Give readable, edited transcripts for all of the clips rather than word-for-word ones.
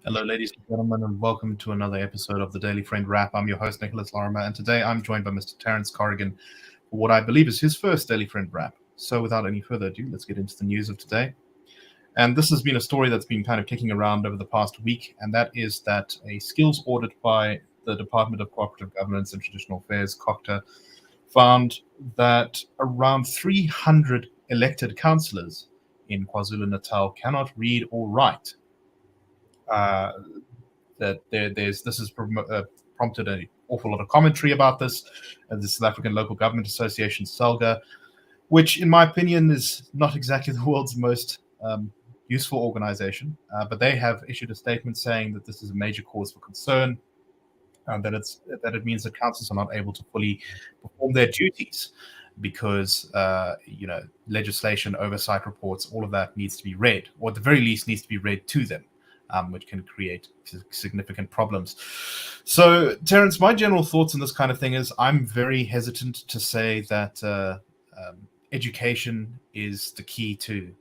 Hello, ladies and gentlemen, and welcome to another episode of the Daily Friend Wrap. I'm your host, Nicholas Lorimer, and today I'm joined by Mr. Terence Corrigan for what I believe is his first Daily Friend Wrap. So without any further ado, let's get into the news of today. And this has been a story that's been kind of kicking around over the past week, and that is that a skills audit by the Department of Cooperative Governance and Traditional Affairs, COCTA, found that around 300 elected councillors in KwaZulu-Natal cannot read or write. That this has prompted an awful lot of commentary about this. The South African Local Government Association, SALGA, which in my opinion is not exactly the world's most useful organization, but they have issued a statement saying that this is a major cause for concern, and that it means that councils are not able to fully perform their duties because legislation, oversight reports, all of that needs to be read, or at the very least needs to be read to them. Which can create significant problems. So, Terence, my general thoughts on this kind of thing is I'm very hesitant to say that education is the key to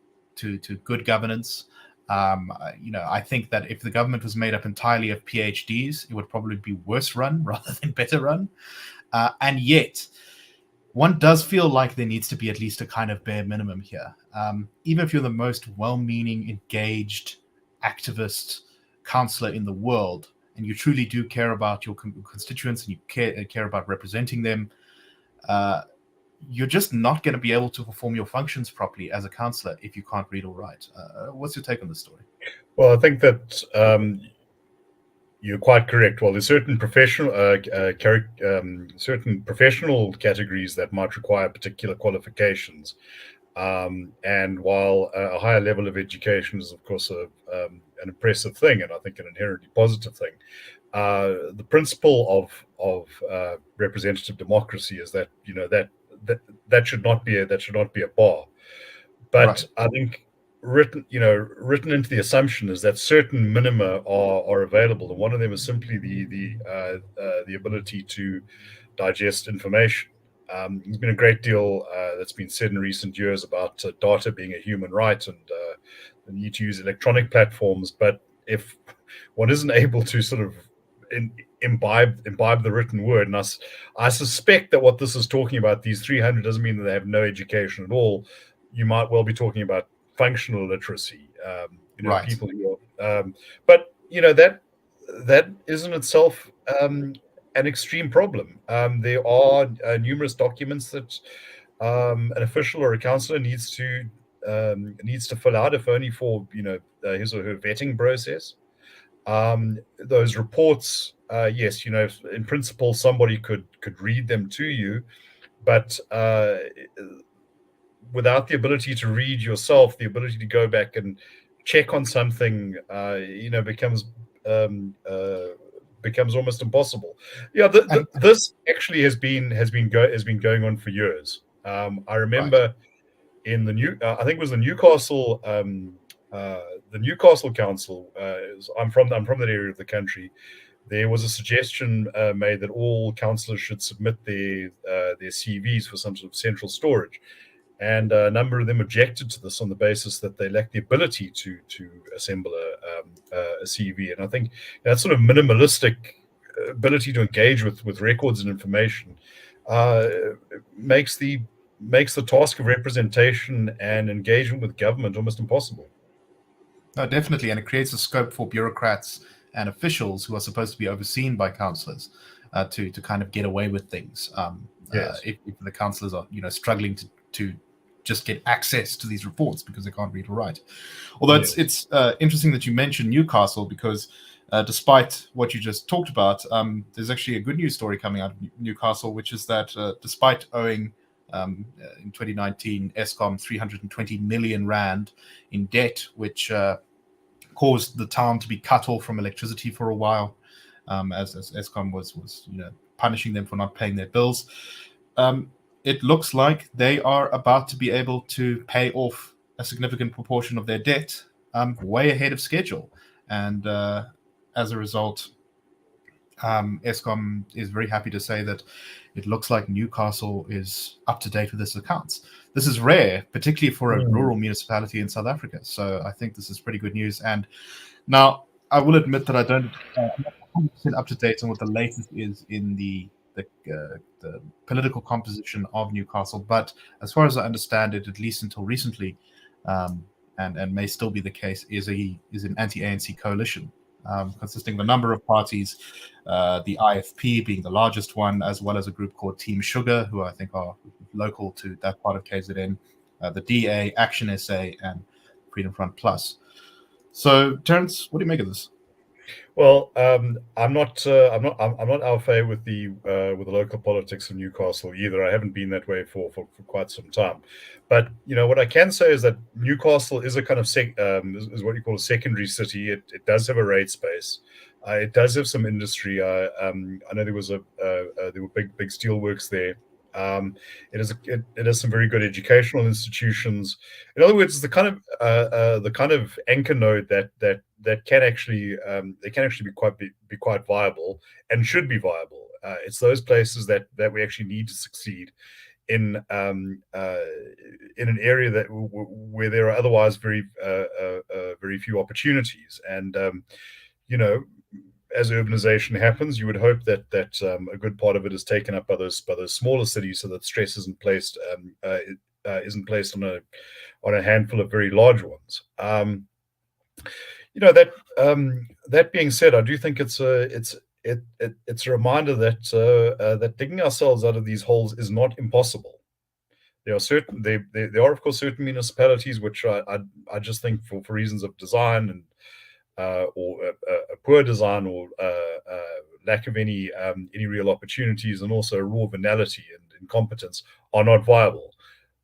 good governance. I think that if the government was made up entirely of PhDs, it would probably be worse run rather than better run. And yet, one does feel like there needs to be at least a kind of bare minimum here. Even if you're the most well-meaning, engaged, activist councillor in the world, and you truly do care about your constituents and you care about representing them, you're just not going to be able to perform your functions properly as a councillor if you can't read or write. What's your take on this story? Well, I think that you're quite correct. Well, there's certain professional categories that might require particular qualifications. And while a higher level of education is, of course, an impressive thing, and I think an inherently positive thing, the principle of representative democracy is that that should not be a bar. But right. I think written into the assumption is that certain minima are available, and one of them is simply the ability to digest information. There's been a great deal that's been said in recent years about data being a human right and the need to use electronic platforms. But if one isn't able to sort of imbibe the written word, and I suspect that what this is talking about, these 300, doesn't mean that they have no education at all. You might well be talking about functional literacy. Right. People who are, but that is in itself an extreme problem. There are numerous documents that an official or a councillor needs to fill out, if only for his or her vetting process. Those reports, yes, in principle, somebody could read them to you, but without the ability to read yourself, the ability to go back and check on something, becomes almost impossible. Yeah, this actually has been going on for years. I remember in the I think it was the Newcastle Council. I'm from that area of the country. There was a suggestion made that all councillors should submit their CVs for some sort of central storage, and a number of them objected to this on the basis that they lack the ability to assemble a CV. And I think that sort of minimalistic ability to engage with records and information makes the task of representation and engagement with government almost impossible. No, definitely, and it creates a scope for bureaucrats and officials who are supposed to be overseen by councillors to kind of get away with things. Yes. If the councillors are struggling to just get access to these reports because they can't read or write. Although it's interesting that you mentioned Newcastle, because despite what you just talked about, there's actually a good news story coming out of Newcastle, which is that despite owing in 2019 Eskom 320 million rand in debt, which caused the town to be cut off from electricity for a while, as Eskom was punishing them for not paying their bills. It looks like they are about to be able to pay off a significant proportion of their debt way ahead of schedule. And as a result, Eskom is very happy to say that it looks like Newcastle is up to date with its accounts. This is rare, particularly for a rural municipality in South Africa. So I think this is pretty good news. And now I will admit that I'm not 100% up to date on what the latest is in the political composition of Newcastle. But as far as I understand it, at least until recently, um, and may still be the case, is an anti-ANC coalition consisting of a number of parties, the IFP being the largest one, as well as a group called Team Sugar, who I think are local to that part of KZN, the DA, Action SA, and Freedom Front Plus. So, Terence, what do you make of this? Well, I'm not au fait with the local politics of Newcastle either. I haven't been that way for quite some time. But what I can say is that Newcastle is a kind of is what you call a secondary city. It does have a rate space. It does have some industry. I know there were big steelworks there. It has some very good educational institutions. In other words, the kind of anchor node that can actually be quite viable and should be viable. It's those places that we actually need to succeed in an area where there are otherwise very few opportunities. And as urbanization happens, you would hope that a good part of it is taken up by those smaller cities, so that stress isn't placed on a handful of very large ones. That being said, I do think it's a reminder that digging ourselves out of these holes is not impossible. There are of course certain municipalities which I just think for reasons of design and or a poor design or lack of any real opportunities, and also raw venality and incompetence are not viable.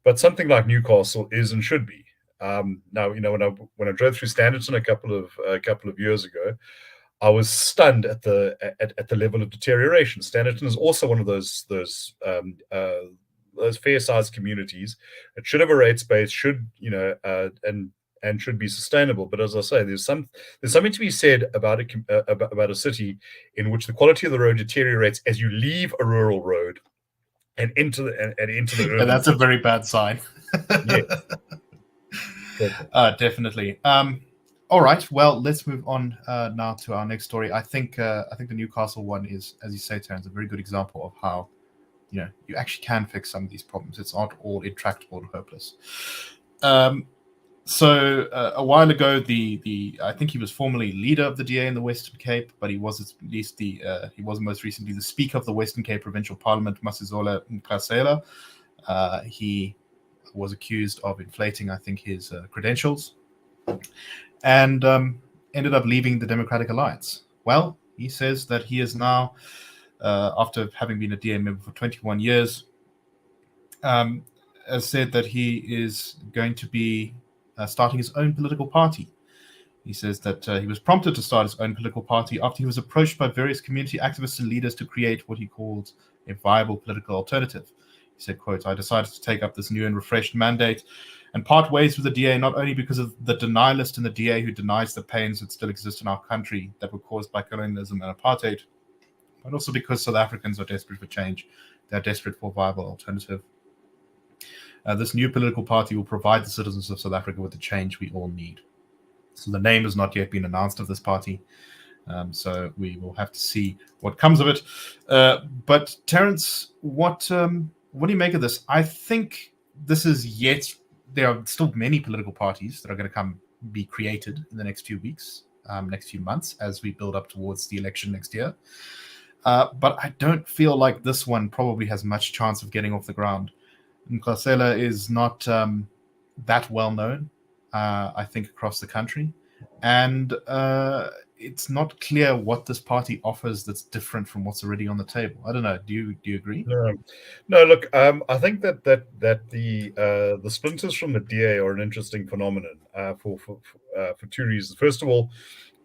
But something like Newcastle is and should be. Now, when I drove through Standerton a couple of years ago, I was stunned at the level of deterioration. Standerton is also one of those fair-sized communities. It should have a rate space, and should be sustainable. But as I say, there's something to be said about a city in which the quality of the road deteriorates as you leave a rural road and into the urban. And that's a very bad sign. Yes. Definitely. All right. Well, let's move on now to our next story. I think the Newcastle one is, as you say, Terence, a very good example of how you actually can fix some of these problems. It's not all intractable and hopeless. So a while ago, I think he was formerly leader of the DA in the Western Cape, but he was at least he was most recently the Speaker of the Western Cape Provincial Parliament, Masizola Nkasela. He was accused of inflating, I think, his credentials, and ended up leaving the Democratic Alliance. Well, he says that he is now, after having been a DA member for 21 years, has said that he is going to be starting his own political party. He says that he was prompted to start his own political party after he was approached by various community activists and leaders to create what he called a viable political alternative. He said, quote, "I decided to take up this new and refreshed mandate and part ways with the DA, not only because of the denialist in the DA who denies the pains that still exist in our country that were caused by colonialism and apartheid, but also because South Africans are desperate for change. They're desperate for a viable alternative. This new political party will provide the citizens of South Africa with the change we all need." So the name has not yet been announced of this party. So we will have to see what comes of it. But Terence, what do you make of this? I think this is there are still many political parties that are going to be created in the next few weeks, next few months, as we build up towards the election next year. But I don't feel like this one probably has much chance of getting off the ground. Nkosela is not that well known, I think, across the country. And it's not clear what this party offers that's different from what's already on the table. I don't know. Do you agree? No. Look, I think that the splinters from the DA are an interesting phenomenon for two reasons. First of all,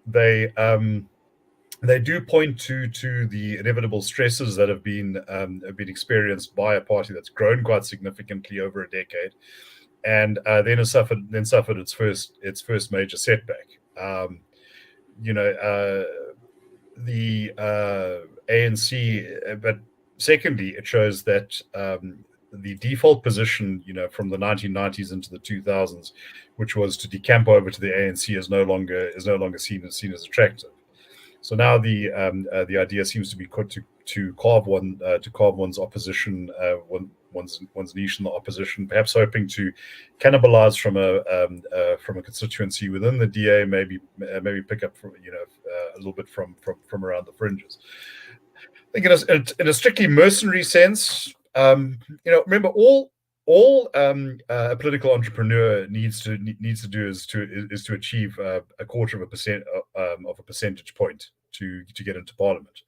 they do point to the inevitable stresses that have been experienced by a party that's grown quite significantly over a decade, and then suffered its first major setback. The ANC, but secondly, it shows that the default position, from the 1990s into the 2000s, which was to decamp over to the ANC, is no longer seen as attractive. So now the idea seems to be to carve one's opposition, one's niche in the opposition, perhaps hoping to cannibalize from a constituency within the DA, maybe pick up from, a little bit from around the fringes. I think in a strictly mercenary sense, remember all a political entrepreneur needs to do is to achieve a quarter of a percentage point to get into parliament.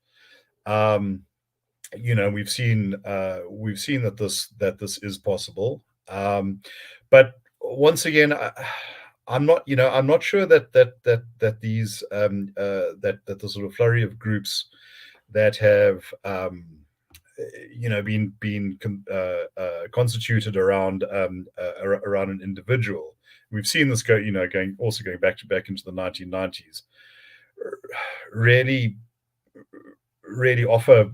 We've seen that this is possible, but once again, I'm not sure that these that the sort of flurry of groups that have been constituted around an individual. We've seen this going back into the 1990s. Really offer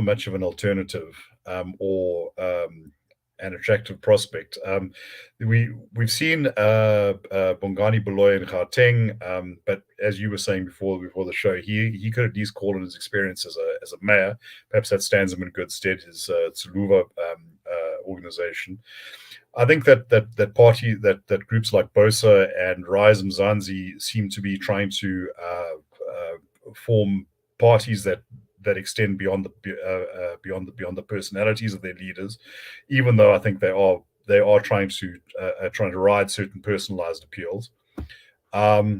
much of an alternative or an attractive prospect. We've seen Bongani Baloyi in Gauteng, but as you were saying before the show, he could at least call on his experience as a mayor. Perhaps that stands him in good stead. His Tsuluva organization. I think that groups like BOSA and Rise Mzansi seem to be trying to form parties that extend beyond the personalities of their leaders, even though I think they are trying to ride certain personalized appeals. I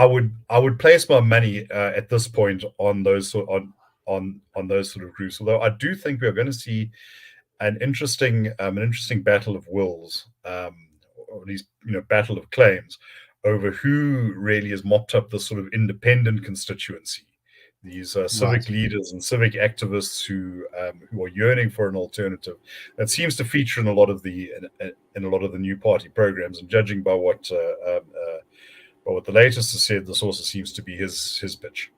would place my money at this point on those sort of groups. Although I do think we are going to see an interesting battle of wills, or at least battle of claims over who really has mopped up the sort of independent constituency. These civic leaders and civic activists who are yearning for an alternative that seems to feature in a lot of the new party programs. And judging by what the latest has said, this also seems to be his pitch.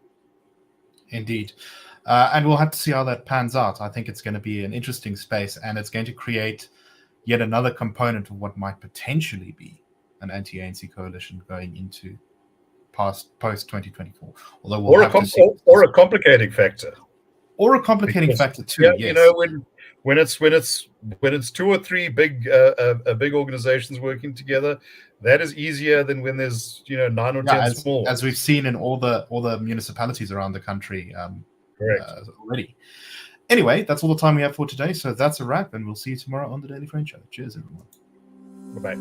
Indeed, and we'll have to see how that pans out. I think it's going to be an interesting space, and it's going to create yet another component of what might potentially be an anti-ANC coalition going into post 2024. Although we'll have to see. Or a complicating factor. Or a complicating factor too. Yeah, yes. When it's two or three big organizations working together, that is easier than when there's 9 or 10 small. As we've seen in all the municipalities around the country already. Anyway, that's all the time we have for today. So that's a wrap, and we'll see you tomorrow on the Daily Friend Show. Cheers, everyone. Bye-bye.